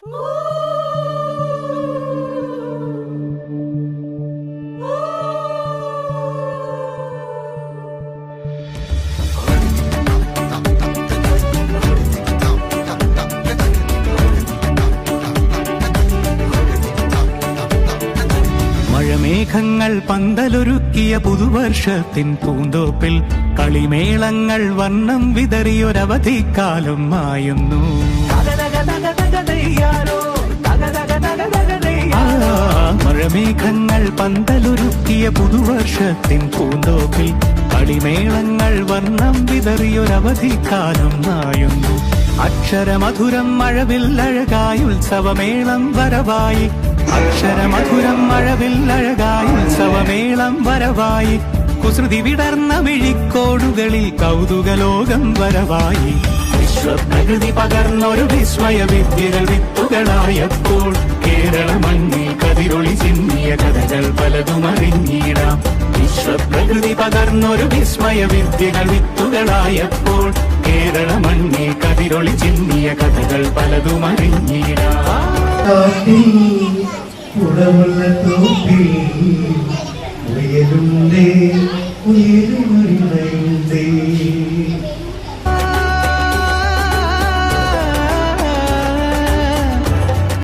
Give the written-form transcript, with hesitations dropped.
മഴമേഘങ്ങൾ പന്തലൊരുക്കിയ പുതുവർഷത്തിൻ പൂന്തോപ്പിൽ കളിമേളങ്ങൾ വർണ്ണം വിതറിയൊരവധിക്കാലം മായുന്നു. മഴമേഘങ്ങൾ പന്തലൊരുക്കിയ പുതുവർഷത്തിൻ പൂന്തോപ്പിൽ കളിമേളങ്ങൾ വർണ്ണം വിതറിയൊരവധിക്കാലം മായുന്നു. അക്ഷരമധുരം മഴവിൽ അഴകായി ഉത്സവമേളം വരവായി. അക്ഷരമധുരം മഴവിൽ അഴകായി ഉത്സവമേളം വരവായി. കുസൃതി വിടർന്ന മിഴിക്കോടുകളിൽ കൗതുകലോകം വരവായി. വിശ്വപ്രകൃതി പകർന്നൊരു വിസ്മയ വിദ്യകൾ വിത്തുകളായപ്പോൾ കേരള മണ്ണിൽ കതിരൊളി ചിന്നിയ കഥകൾ പലതും അറിഞ്ഞിടാം. വിശ്വപ്രകൃതി പകർന്നൊരു വിസ്മയ വിദ്യകൾ വിത്തുകളായപ്പോൾ കേരള മണ്ണിൽ കതിരൊളി ചിന്നിയ കഥകൾ പലതും അറിഞ്ഞിടാം. ഉടവുള്ള തോപ്പിൽ ഉയരുന്നേ ഉയരുന്ന